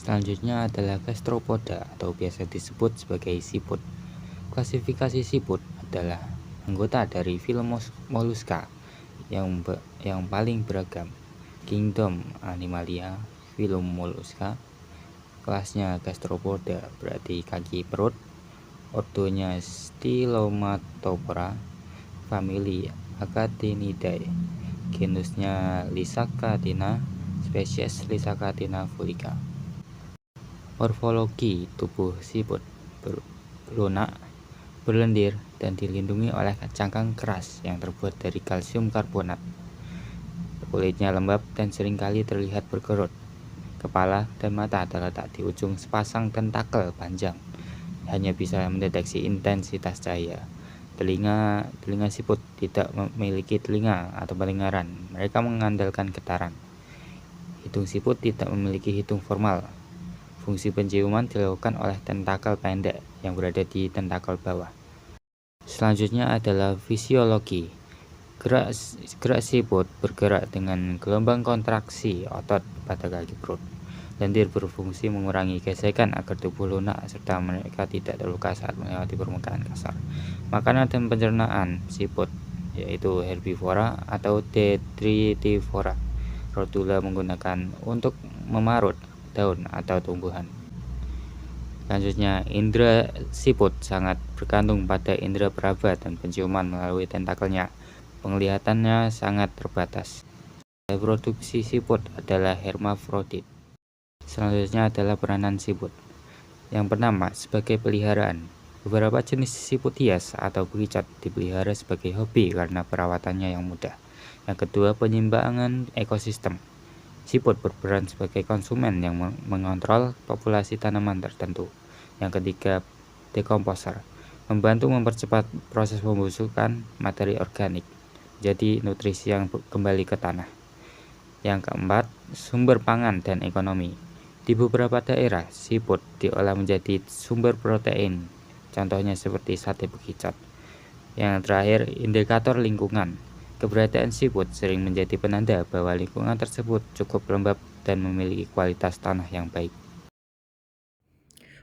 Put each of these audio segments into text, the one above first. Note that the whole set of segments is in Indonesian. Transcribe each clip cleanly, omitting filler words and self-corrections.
Selanjutnya adalah gastropoda atau biasa disebut sebagai siput. Klasifikasi siput adalah anggota dari filum moluska yang paling beragam. Kingdom Animalia, filum Mollusca. Kelasnya gastropoda berarti kaki perut. Ordonya Stylomatophora. Famili Acatinidae. Genusnya Lysacatina. Spesies Lysacatina fulica. Morfologi tubuh siput lunak, berlendir, dan dilindungi oleh cangkang keras yang terbuat dari kalsium karbonat. Kulitnya lembab dan seringkali terlihat berkerut. Kepala dan mata terletak di ujung sepasang tentakel panjang, hanya bisa mendeteksi intensitas cahaya. Telinga siput tidak memiliki telinga atau pendengaran, mereka mengandalkan getaran. Hidung siput tidak memiliki hidung formal. Fungsi penciuman dilakukan oleh tentakel pendek yang berada di tentakel bawah. Selanjutnya adalah fisiologi. Gerak siput bergerak dengan gelombang kontraksi otot pada kaki perut. Lendir berfungsi mengurangi gesekan agar tubuh lunak serta mereka tidak terluka saat melewati permukaan kasar. Makanan dan pencernaan siput yaitu herbivora atau detritivora. Rotula menggunakan untuk memarut daun atau tumbuhan. Selanjutnya, indera siput sangat bergantung pada indera peraba dan penciuman melalui tentakelnya. Penglihatannya sangat terbatas. Reproduksi siput adalah hermafrodit. Selanjutnya adalah peranan siput. Yang pertama, sebagai peliharaan. Beberapa jenis siput hias atau bekicot dipelihara sebagai hobi karena perawatannya yang mudah. Yang kedua, penyimbangan ekosistem. Siput berperan sebagai konsumen yang mengontrol populasi tanaman tertentu. Yang ketiga, dekomposer, membantu mempercepat proses pembusukan materi organik, jadi nutrisi yang kembali ke tanah. Yang keempat, sumber pangan dan ekonomi. Di beberapa daerah, siput diolah menjadi sumber protein, contohnya seperti sate bekicot. Yang terakhir, indikator lingkungan. Keberadaan siput sering menjadi penanda bahwa lingkungan tersebut cukup lembab dan memiliki kualitas tanah yang baik.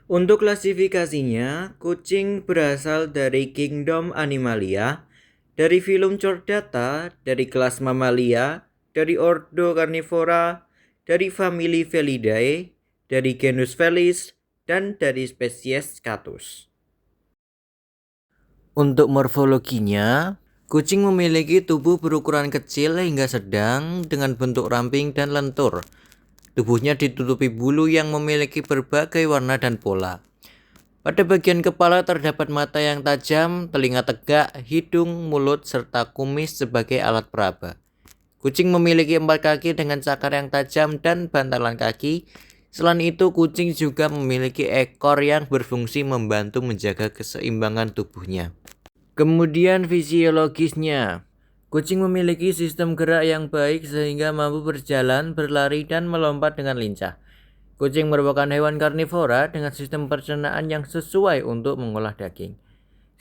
Untuk klasifikasinya, kucing berasal dari Kingdom Animalia, dari filum Chordata, dari kelas Mammalia, dari ordo Carnivora, dari famili Felidae, dari genus Felis, dan dari spesies Catus. Untuk morfologinya, kucing memiliki tubuh berukuran kecil hingga sedang dengan bentuk ramping dan lentur. Tubuhnya ditutupi bulu yang memiliki berbagai warna dan pola. Pada bagian kepala terdapat mata yang tajam, telinga tegak, hidung, mulut, serta kumis sebagai alat peraba. Kucing memiliki 4 kaki dengan cakar yang tajam dan bantalan kaki. Selain itu, kucing juga memiliki ekor yang berfungsi membantu menjaga keseimbangan tubuhnya. Kemudian fisiologisnya. Kucing memiliki sistem gerak yang baik sehingga mampu berjalan, berlari, dan melompat dengan lincah. Kucing merupakan hewan karnivora dengan sistem pencernaan yang sesuai untuk mengolah daging.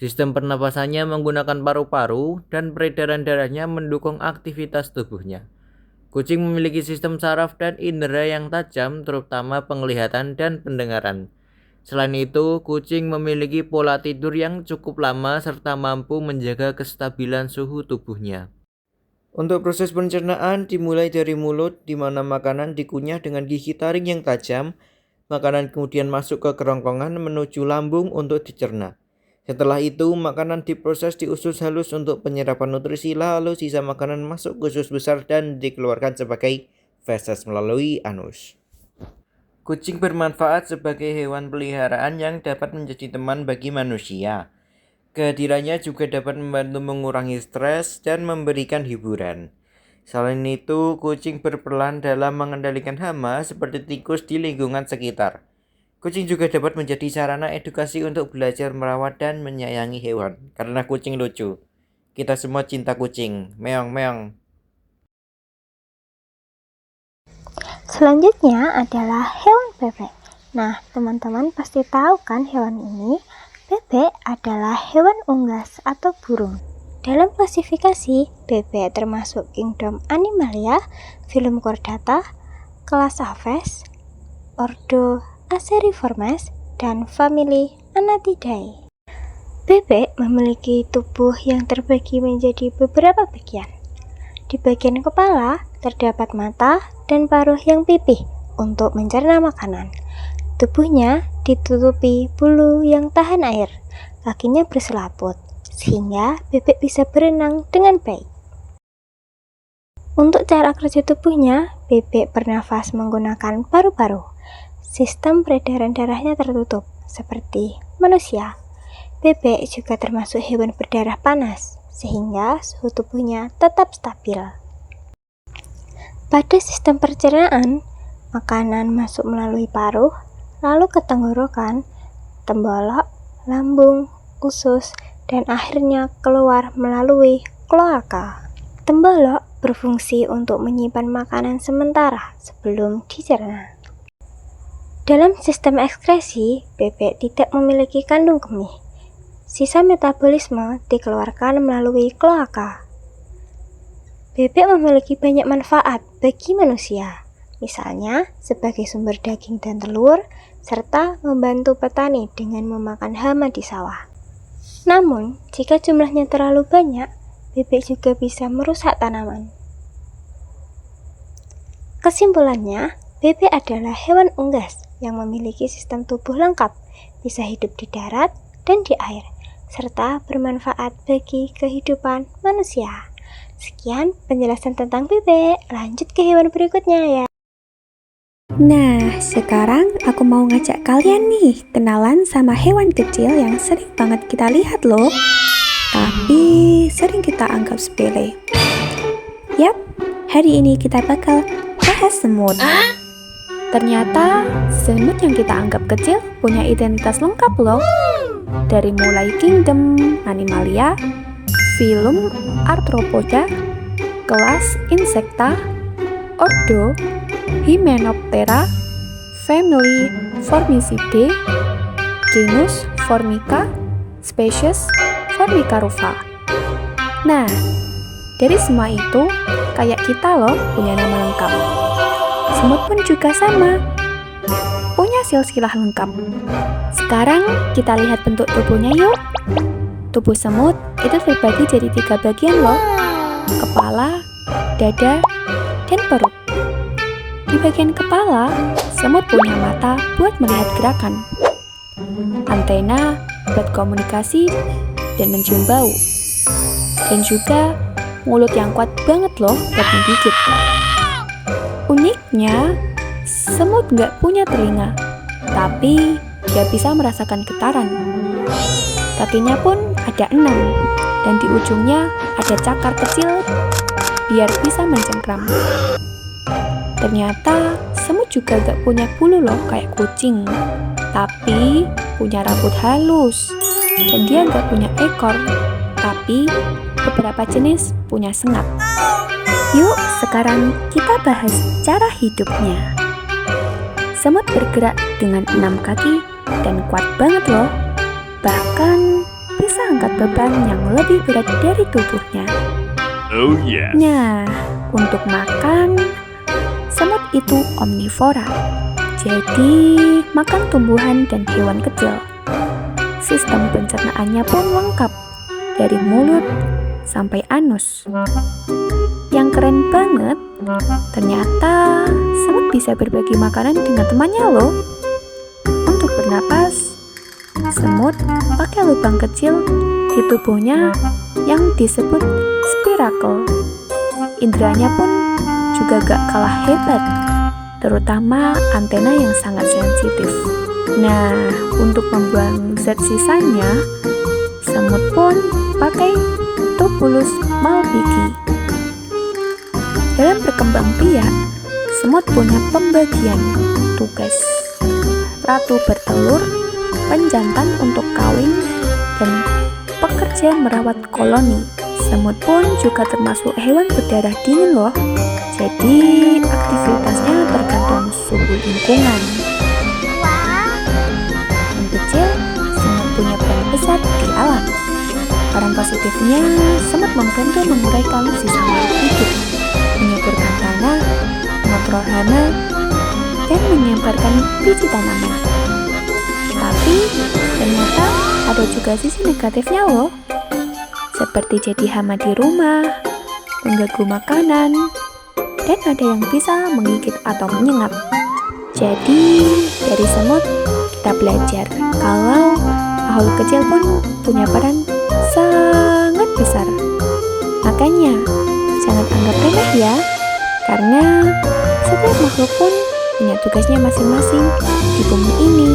Sistem pernapasannya menggunakan paru-paru dan peredaran darahnya mendukung aktivitas tubuhnya. Kucing memiliki sistem saraf dan indera yang tajam, terutama penglihatan dan pendengaran. Selain itu, kucing memiliki pola tidur yang cukup lama serta mampu menjaga kestabilan suhu tubuhnya. Untuk proses pencernaan dimulai dari mulut, di mana makanan dikunyah dengan gigi taring yang tajam. Makanan kemudian masuk ke kerongkongan menuju lambung untuk dicerna. Setelah itu, makanan diproses di usus halus untuk penyerapan nutrisi, lalu sisa makanan masuk ke usus besar dan dikeluarkan sebagai feses melalui anus. Kucing bermanfaat sebagai hewan peliharaan yang dapat menjadi teman bagi manusia. Kehadirannya juga dapat membantu mengurangi stres dan memberikan hiburan. Selain itu, kucing berperan dalam mengendalikan hama seperti tikus di lingkungan sekitar. Kucing juga dapat menjadi sarana edukasi untuk belajar merawat dan menyayangi hewan. Karena kucing lucu. Kita semua cinta kucing. Meong meong. Selanjutnya adalah hewan bebek. Nah, teman-teman pasti tahu kan hewan ini? Bebek adalah hewan unggas atau burung. Dalam klasifikasi, bebek termasuk Kingdom Animalia, filum Chordata, kelas Aves, ordo Aceriformes, dan famili Anatidae. Bebek memiliki tubuh yang terbagi menjadi beberapa bagian. Di bagian kepala terdapat mata dan paruh yang pipih untuk mencerna makanan. Tubuhnya ditutupi bulu yang tahan air. Kakinya berselaput, sehingga bebek bisa berenang dengan baik. Untuk cara kerja tubuhnya, bebek bernafas menggunakan paru-paru. Sistem peredaran darahnya tertutup, seperti manusia. Bebek juga termasuk hewan berdarah panas, sehingga suhu tubuhnya tetap stabil. Pada sistem pencernaan, makanan masuk melalui paruh, lalu ke tenggorokan, tembolok, lambung, usus, dan akhirnya keluar melalui kloaka. Tembolok berfungsi untuk menyimpan makanan sementara sebelum dicerna. Dalam sistem ekskresi, bebek tidak memiliki kandung kemih. Sisa metabolisme dikeluarkan melalui kloaka. Bebek memiliki banyak manfaat bagi manusia, misalnya sebagai sumber daging dan telur, serta membantu petani dengan memakan hama di sawah. Namun, jika jumlahnya terlalu banyak, bebek juga bisa merusak tanaman. Kesimpulannya, bebek adalah hewan unggas yang memiliki sistem tubuh lengkap, bisa hidup di darat dan di air, serta bermanfaat bagi kehidupan manusia. Sekian penjelasan tentang bebek, lanjut ke hewan berikutnya ya. Nah, sekarang aku mau ngajak kalian nih kenalan sama hewan kecil yang sering banget kita lihat loh, tapi sering kita anggap sepele. Yap, hari ini kita bakal bahas semut. Ternyata semut yang kita anggap kecil punya identitas lengkap loh. Dari mulai kingdom Animalia, filum Arthropoda, kelas Insecta, ordo Hymenoptera, family Formicidae, genus Formica, spesies Formicarufa. Nah, dari semua itu, kayak kita loh punya nama lengkap. Semut pun juga sama, punya silsilah lengkap. Sekarang kita lihat bentuk tubuhnya yuk. Tubuh semut itu terbagi jadi 3 bagian loh, kepala, dada, dan perut. Di bagian kepala, semut punya mata buat melihat gerakan, antena buat komunikasi dan mencium bau, dan juga mulut yang kuat banget loh buat menggigit. Uniknya, semut nggak punya telinga, tapi dia bisa merasakan getaran. Kakinya pun ada 6, dan di ujungnya ada cakar kecil biar bisa mencengkram. Ternyata semut juga gak punya bulu loh kayak kucing, tapi punya rambut halus. Dan dia gak punya ekor, tapi beberapa jenis punya sengat. Yuk sekarang kita bahas cara hidupnya. Semut bergerak dengan 6 kaki dan kuat banget loh. Bahkan bisa angkat beban yang lebih berat dari tubuhnya. Oh yeah. Nah, untuk makan, semut itu omnivora, jadi makan tumbuhan dan hewan kecil. Sistem pencernaannya pun lengkap, dari mulut sampai anus. Yang keren banget, ternyata semut bisa berbagi makanan dengan temannya loh. Untuk bernapas, semut pakai lubang kecil di tubuhnya yang disebut spiracle. Indranya pun juga gak kalah hebat, terutama antena yang sangat sensitif. Nah, untuk membuang zat sisanya, semut pun pakai tubulus malpighi. Dalam berkembang biak, semut punya pembagian tugas. Ratu bertelur, penjantan untuk kawin, dan pekerja merawat koloni. Semut pun juga termasuk hewan berdarah dingin loh. Jadi aktivitasnya tergantung suhu lingkungan. Yang kecil, semut punya peran besar di alam. Peran positifnya, semut membantu menguraikan sisa makhluk hidup, menyuburkan tanah, mengontrol hama, dan menyebarkan biji tanaman. Tapi ternyata ada juga sisi negatifnya loh, seperti jadi hama di rumah, mengganggu makanan, dan ada yang bisa menggigit atau menyengat. Jadi dari semut kita belajar kalau makhluk kecil pun punya peran sangat besar. Makanya jangan anggap remeh ya, karena setiap makhluk pun punya tugasnya masing-masing di bumi ini.